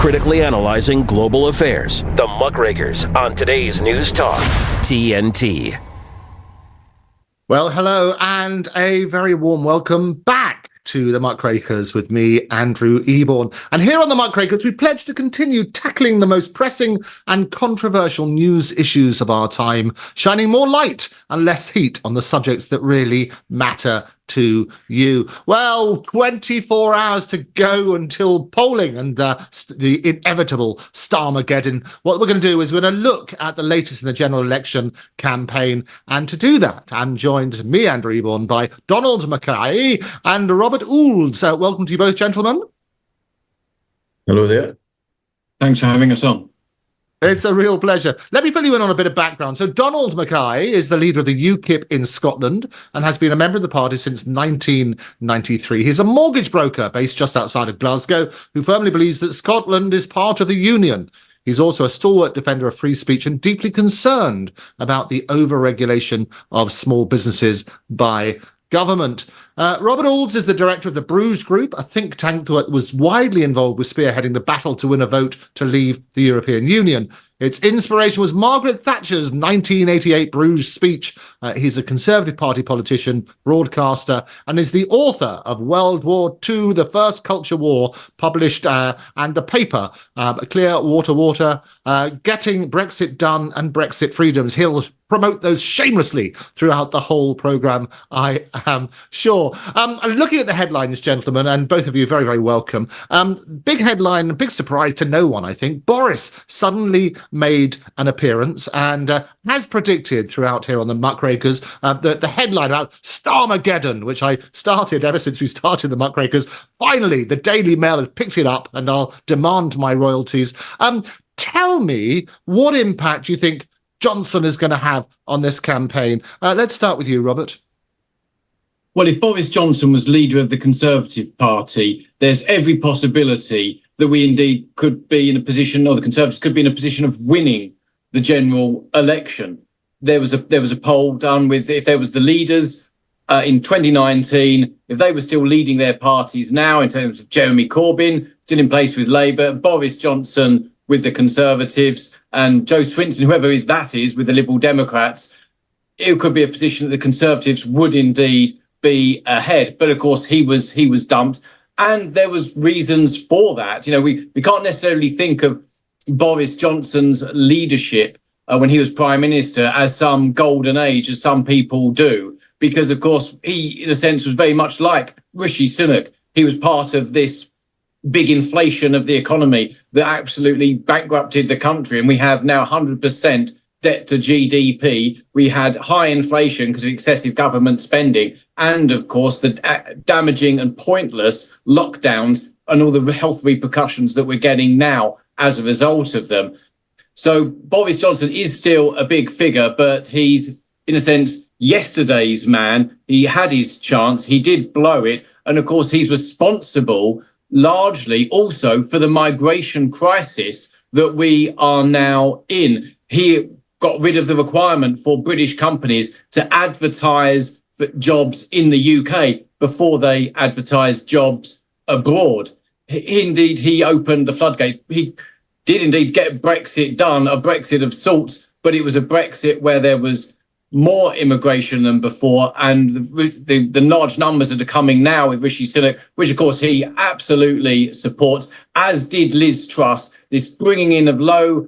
critically analyzing global affairs. The Muckrakers on today's News Talk, TNT. Well, hello and a very warm welcome back to the Muckrakers with me, Andrew Eborn. And here on the Muckrakers, we pledge to continue tackling the most pressing and controversial news issues of our time, shining more light and less heat on the subjects that really matter to you. Well, 24 hours to go until polling and the inevitable Starmageddon. What we're going to do is we're going to look at the latest in the general election campaign. And to do that, I'm joined, me, Andrew Eborn, by Donald MacKay and Robert Oulds. Welcome to you both, gentlemen. Hello there. Thanks for having us on. It's a real pleasure. Let me fill you in on a bit of background. So Donald MacKay is the leader of the UKIP in Scotland and has been a member of the party since 1993. He's a mortgage broker based just outside of Glasgow who firmly believes that Scotland is part of the Union. He's also a stalwart defender of free speech and deeply concerned about the over-regulation of small businesses by government. Robert Oulds is the director of the Bruges Group, a think tank that was widely involved with spearheading the battle to win a vote to leave the European Union. Its inspiration was Margaret Thatcher's 1988 Bruges speech. He's a Conservative Party politician, broadcaster, and is the author of World War II, The First Culture War, published, and a paper, Clear Water, Getting Brexit Done and Brexit Freedoms. He'll promote those shamelessly throughout the whole programme, I am sure. I'm looking at the headlines, gentlemen, and both of you very, very welcome. Big headline, big surprise to no one, I think. Boris suddenly made an appearance and has predicted throughout here on the Muckrakers the headline about Starmageddon, which I started ever since we started the Muckrakers. Finally, the Daily Mail has picked it up and I'll demand my royalties. Tell me what impact you think Johnson is going to have on this campaign. Let's start with you, Robert. Well, if Boris Johnson was leader of the Conservative Party, there's every possibility that we indeed could be in a position, or the Conservatives could be in a position of winning the general election. There was a poll done with, if there was the leaders in 2019, if they were still leading their parties now in terms of Jeremy Corbyn, still in place with Labour, Boris Johnson with the Conservatives, and Joe Swinson, whoever that is, with the Liberal Democrats, it could be a position that the Conservatives would indeed be ahead. But of course, he was dumped. And there was reasons for that. You know, we can't necessarily think of Boris Johnson's leadership when he was Prime Minister as some golden age, as some people do, because, of course, he, in a sense, was very much like Rishi Sunak. He was part of this big inflation of the economy that absolutely bankrupted the country. And we have now 100% debt to GDP. We had high inflation because of excessive government spending. And, of course, the damaging and pointless lockdowns and all the health repercussions that we're getting now as a result of them. So Boris Johnson is still a big figure, but he's, in a sense, yesterday's man. He had his chance. He did blow it. And, of course, he's responsible largely also for the migration crisis that we are now in. He got rid of the requirement for British companies to advertise for jobs in the UK before they advertised jobs abroad. Indeed, he opened the floodgate. He did indeed get Brexit done, a Brexit of sorts, but it was a Brexit where there was more immigration than before, and the large numbers that are coming now with Rishi Sunak, which of course he absolutely supports, as did Liz Truss. This bringing in of low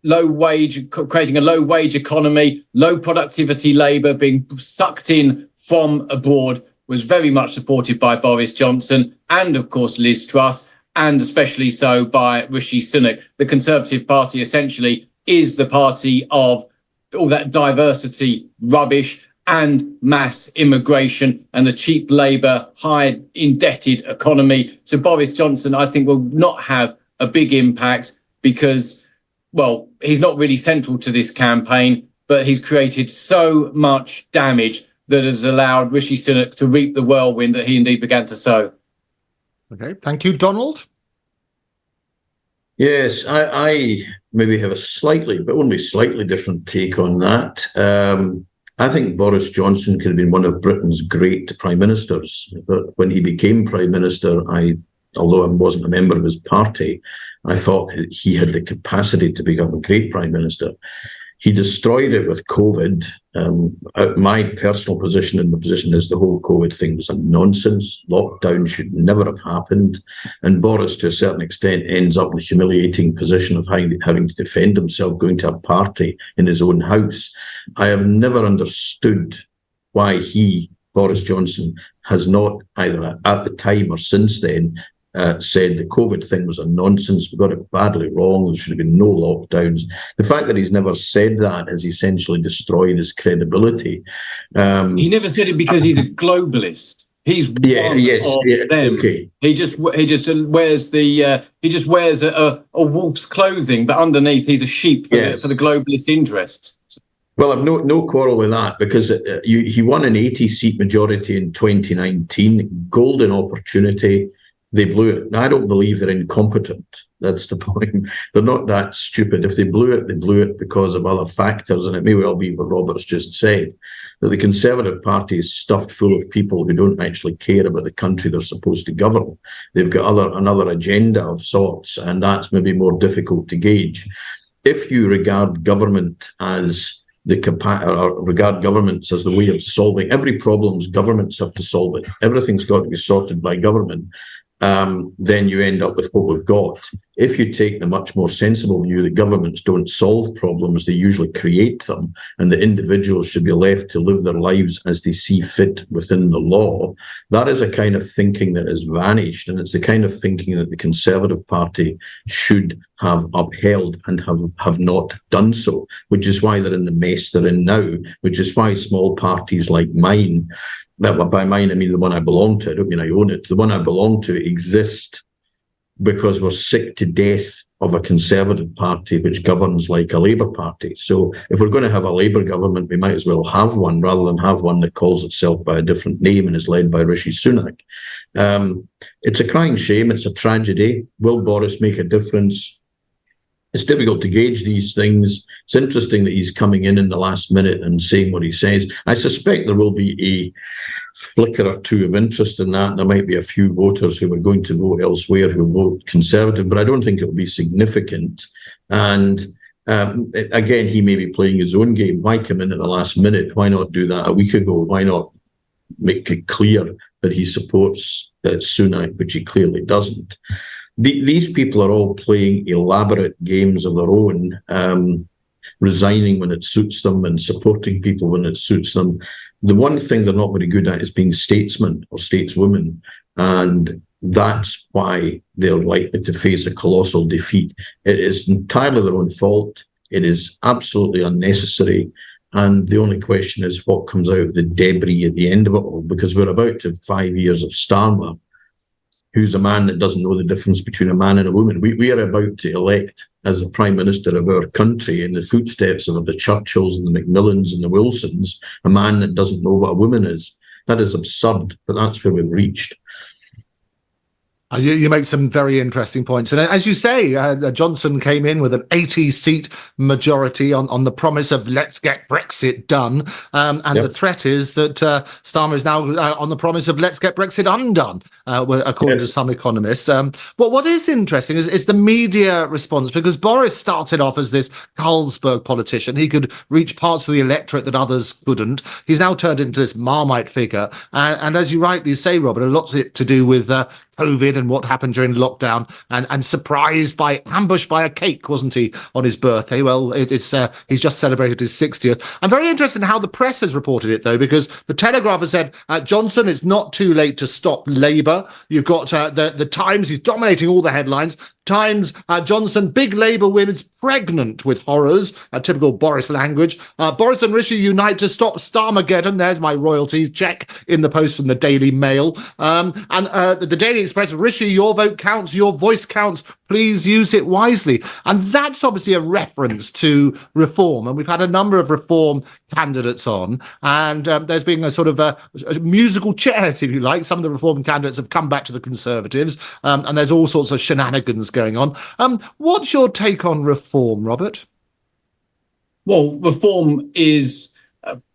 wage, creating a low wage economy, low productivity labour being sucked in from abroad was very much supported by Boris Johnson and of course Liz Truss, and especially so by Rishi Sunak. The Conservative Party essentially is the party of all that diversity rubbish and mass immigration and the cheap labour, high indebted economy. So Boris Johnson, I think, will not have a big impact because, well, he's not really central to this campaign, but he's created so much damage that has allowed Rishi Sunak to reap the whirlwind that he indeed began to sow. Okay, thank you, Donald. Yes, I maybe have a slightly, but only slightly different take on that. I think Boris Johnson could have been one of Britain's great prime ministers. But when he became prime minister, I although I wasn't a member of his party, I thought he had the capacity to become a great Prime Minister. He destroyed it with COVID. My personal position and the position is the whole COVID thing was a nonsense. Lockdown should never have happened. And Boris, to a certain extent, ends up in the humiliating position of having to defend himself, going to a party in his own house. I have never understood why Boris Johnson, has not either at the time or since then said the COVID thing was a nonsense. We got it badly wrong. There should have been no lockdowns. The fact that he's never said that has essentially destroyed his credibility. He never said it because he's a globalist. He's one of them. Okay. He just wears a wolf's clothing, but underneath he's a sheep for the globalist interests. Well, I've no quarrel with that, because he won an 80-seat majority in 2019, golden opportunity. They blew it. Now, I don't believe they're incompetent. That's the point. They're not that stupid. If they blew it because of other factors, and it may well be what Robert's just said, that the Conservative Party is stuffed full of people who don't actually care about the country they're supposed to govern. They've got another agenda of sorts, and that's maybe more difficult to gauge. If you regard government as regard governments as the way of solving every problem, governments have to solve it. Everything's got to be sorted by government. Then you end up with what we've got. If you take the much more sensible view that governments don't solve problems, they usually create them, and the individuals should be left to live their lives as they see fit within the law, that is a kind of thinking that has vanished, and it's the kind of thinking that the Conservative Party should have upheld and have not done so, which is why they're in the mess they're in now, which is why small parties like mine, by mine I mean the one I belong to, I don't mean I own it, the one I belong to exist because we're sick to death of a Conservative Party which governs like a Labour Party. So if we're going to have a Labour government, we might as well have one rather than have one that calls itself by a different name and is led by Rishi Sunak. It's a crying shame. It's a tragedy. Will Boris make a difference? It's difficult to gauge these things. It's interesting that he's coming in the last minute and saying what he says. I suspect there will be a flicker or two of interest in that. There might be a few voters who are going to vote elsewhere who vote Conservative, but I don't think it will be significant. And again, he may be playing his own game. Why come in at the last minute? Why not do that a week ago? Why not make it clear that he supports Sunak, which he clearly doesn't? These people are all playing elaborate games of their own, resigning when it suits them and supporting people when it suits them. The one thing they're not very good at is being statesmen or stateswomen, and that's why they're likely to face a colossal defeat. It is entirely their own fault. It is absolutely unnecessary. And the only question is what comes out of the debris at the end of it all, because we're about to have 5 years of Starmer, who's a man that doesn't know the difference between a man and a woman. We are about to elect as a Prime Minister of our country in the footsteps of the Churchills and the Macmillans and the Wilsons, a man that doesn't know what a woman is. That is absurd, but that's where we've reached. You make some very interesting points. And as you say, Johnson came in with an 80-seat majority on the promise of let's get Brexit done. The threat is that Starmer is now on the promise of let's get Brexit undone, according to some economists. But what is interesting is the media response, because Boris started off as this Carlsberg politician. He could reach parts of the electorate that others couldn't. He's now turned into this Marmite figure. And as you rightly say, Robert, a lot to do with COVID and what happened during lockdown, and ambushed by a cake, wasn't he, on his birthday? Well, he's just celebrated his 60th. I'm very interested in how the press has reported it, though, because the Telegraph has said, Johnson, it's not too late to stop Labour. You've got the Times, he's dominating all the headlines. Times, Johnson, big Labour win, is pregnant with horrors, typical Boris language. Boris and Rishi unite to stop Starmageddon. There's my royalties check in the post from the Daily Mail. The Daily Express, Rishi, your vote counts, your voice counts, please use it wisely. And that's obviously a reference to reform. And we've had a number of reform candidates on, and there's been a sort of a musical chairs, if you like. Some of the reform candidates have come back to the Conservatives, and there's all sorts of shenanigans going on. What's your take on reform, Robert? Well, reform is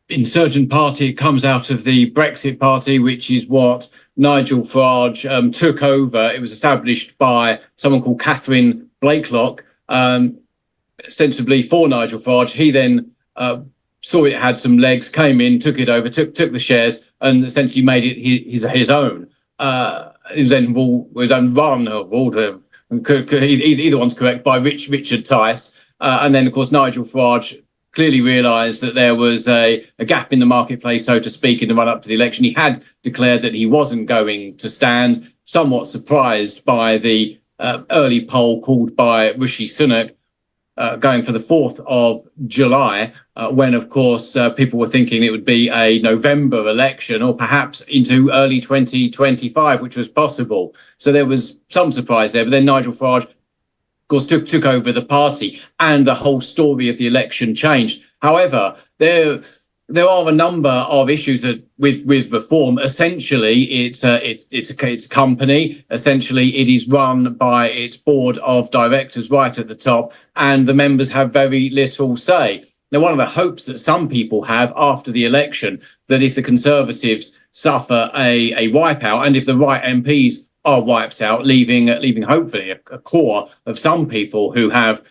insurgent party. It comes out of the Brexit party, which is what Nigel Farage took over, it was established by someone called Catherine Blakelock, ostensibly for Nigel Farage. He then saw it had some legs, came in, took it over, took the shares, and essentially made it his own. It was then run or ruled. Either one's correct, by Richard Tice, and then of course Nigel Farage clearly realised that there was a gap in the marketplace, so to speak, in the run up to the election. He had declared that he wasn't going to stand, somewhat surprised by the early poll called by Rishi Sunak, going for the 4th of July, when, of course, people were thinking it would be a November election or perhaps into early 2025, which was possible. So there was some surprise there. But then Nigel Farage, of course, took over the party, and the whole story of the election changed. However, there are a number of issues that with reform. Essentially, it's a company. Essentially, it is run by its board of directors right at the top, and the members have very little say. Now, one of the hopes that some people have after the election, that if the Conservatives suffer a wipeout, and if the right MPs are wiped out, leaving hopefully a core of some people who have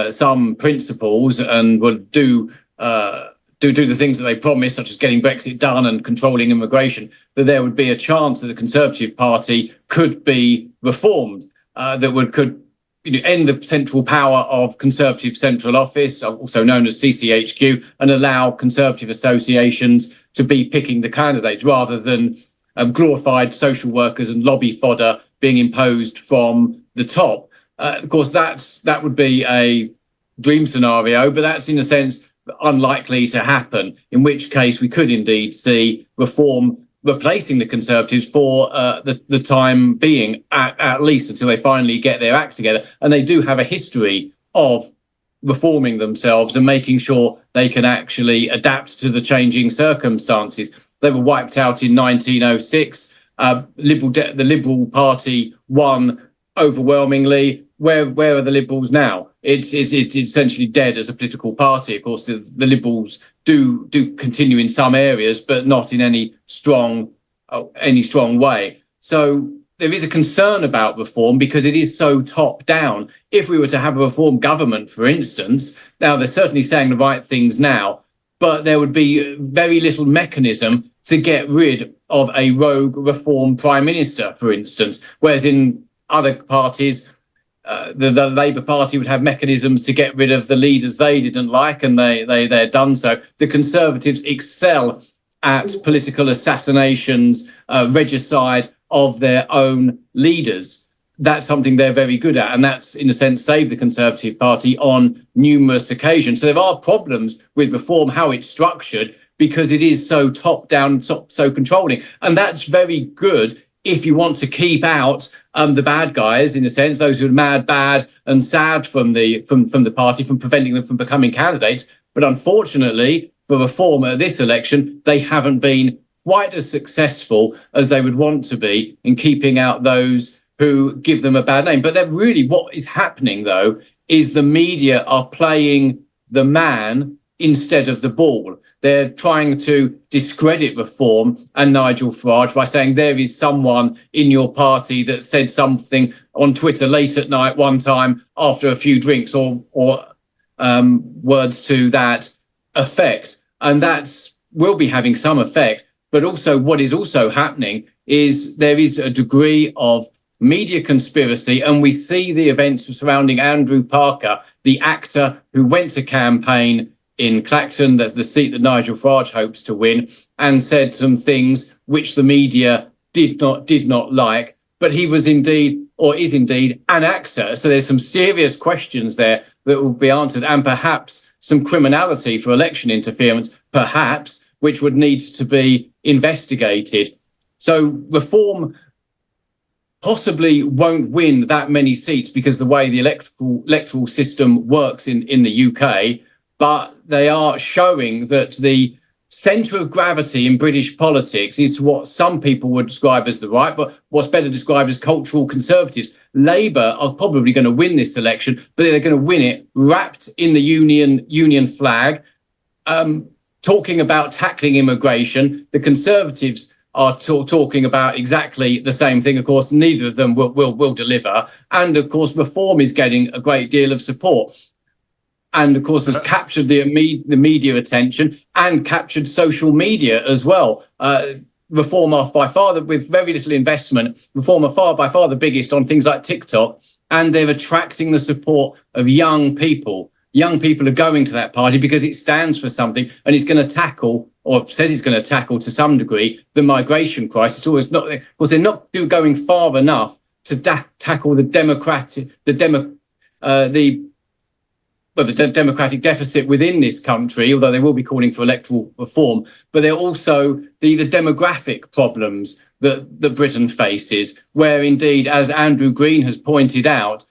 some principles and will do the things that they promised, such as getting Brexit done and controlling immigration, that there would be a chance that the Conservative Party could be reformed, that could end the central power of Conservative Central Office, also known as CCHQ, and allow Conservative associations to be picking the candidates rather than glorified social workers and lobby fodder being imposed from the top. Of course, that would be a dream scenario, but that's in a sense unlikely to happen, in which case we could indeed see reform replacing the Conservatives for the time being, at least until they finally get their act together. And they do have a history of reforming themselves and making sure they can actually adapt to the changing circumstances. They were wiped out in 1906. The Liberal Party won overwhelmingly. Where are the Liberals now? It's essentially dead as a political party. Of course, the Liberals do continue in some areas, but not in any strong way. So there is a concern about reform because it is so top down. If we were to have a reform government, for instance, now they're certainly saying the right things now, but there would be very little mechanism to get rid of a rogue reform prime minister, for instance, whereas in other parties, the Labour Party would have mechanisms to get rid of the leaders they didn't like, and they're done so. The Conservatives excel at political assassinations, regicide of their own leaders. That's something they're very good at, and that's, in a sense, saved the Conservative Party on numerous occasions. So there are problems with reform, how it's structured, because it is so top-down, so controlling. And that's very good if you want to keep out the bad guys, in a sense, those who are mad, bad and sad from the party, from preventing them from becoming candidates. But unfortunately, for reform at this election, they haven't been quite as successful as they would want to be in keeping out those who give them a bad name. But that really, what is happening, though, is the media are playing the man instead of the ball. They're trying to discredit reform and Nigel Farage by saying there is someone in your party that said something on Twitter late at night one time after a few drinks, or words to that effect. And that's will be having some effect. But also what is also happening is there is a degree of media conspiracy, and we see the events surrounding Andrew Parker, the actor who went to campaign in Clacton, that the seat that Nigel Farage hopes to win, and said some things which the media did not like. But he was indeed, or is indeed, an actor. So there's some serious questions there that will be answered, and perhaps some criminality for election interference, perhaps, which would need to be investigated. So reform possibly won't win that many seats because the way the electoral system works in the UK, but they are showing that the centre of gravity in British politics is to what some people would describe as the right, but what's better described as cultural conservatives. Labour are probably going to win this election, but they're going to win it wrapped in the union flag, talking about tackling immigration. The Conservatives are talking about exactly the same thing. Of course, neither of them will deliver. And of course, Reform is getting a great deal of support. And of course, has captured the media attention and captured social media as well. Reform are by far, with very little investment, Reform are by far the biggest on things like TikTok, and they're attracting the support of young people. Young people are going to that party because it stands for something, and it's going to tackle, or says it's going to tackle to some degree, the migration crisis. Always not, because they're not going far enough to tackle the democratic deficit within this country, although they will be calling for electoral reform, but they're also the demographic problems that Britain faces, where indeed, as Andrew Green has pointed out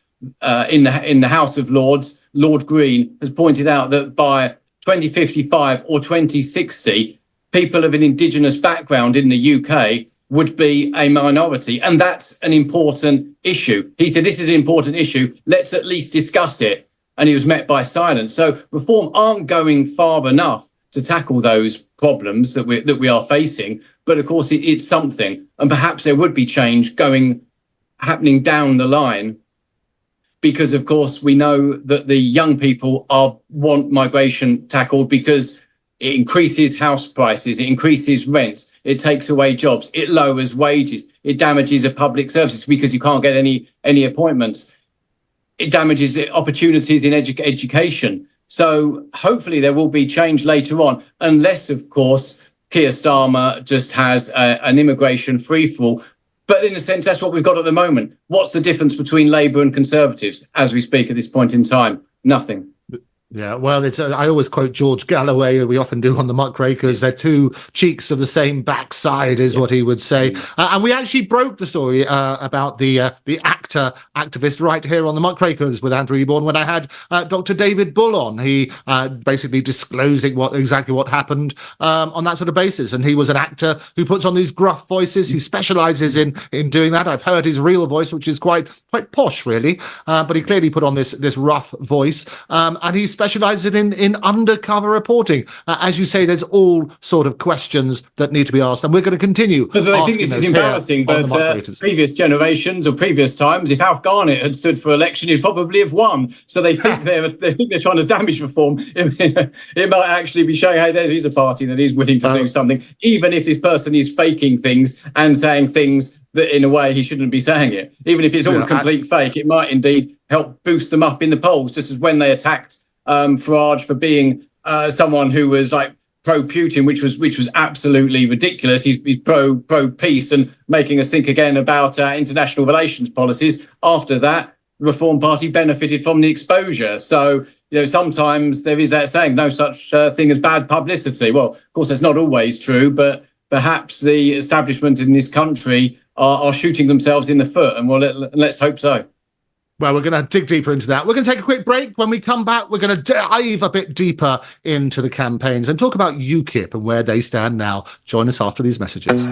in the House of Lords, Lord Green has pointed out that by 2055 or 2060, people of an indigenous background in the UK would be a minority, and that's an important issue. He said, this is an important issue, let's at least discuss it. And he was met by silence. So Reform aren't going far enough to tackle those problems that we are facing. But of course, it's something. And perhaps there would be change happening down the line, because, of course, we know that the young people want migration tackled because it increases house prices, it increases rents, it takes away jobs, it lowers wages, it damages the public services because you can't get any appointments. It damages opportunities in education. So hopefully there will be change later on, unless, of course, Keir Starmer just has an immigration free-for-all. But in a sense, that's what we've got at the moment. What's the difference between Labour and Conservatives as we speak at this point in time? Nothing. Yeah, well, it's I always quote George Galloway, we often do on the Muckrakers. They're two cheeks of the same backside, is what he would say. And we actually broke the story about the activist right here on the Muckrakers with Andrew Eborn when I had Dr. David Bull on. He basically disclosing exactly what happened on that sort of basis. And he was an actor who puts on these gruff voices. He specialises in doing that. I've heard his real voice, which is quite posh, really. But he clearly put on this rough voice, and he specialises in undercover reporting. As you say, there's all sort of questions that need to be asked, and we're going to continue. But I think this is embarrassing. But previous generations or previous times, if Alf Garnett had stood for election, he'd probably have won. So they think they're trying to damage Reform. It might actually be showing, hey, there is a party that is willing to do something, even if this person is faking things and saying things that in a way he shouldn't be saying it. Even if it's all a complete fake, it might indeed help boost them up in the polls, just as when they attacked Farage for being someone who was like pro-Putin, which was absolutely ridiculous. He's pro-peace and making us think again about international relations policies. After that, the Reform Party benefited from the exposure. So, sometimes there is that saying, no such thing as bad publicity. Well, of course, that's not always true, but perhaps the establishment in this country are shooting themselves in the foot, and let's hope so. Well, we're going to dig deeper into that. We're going to take a quick break. When we come back, we're going to dive a bit deeper into the campaigns and talk about UKIP and where they stand now. Join us after these messages.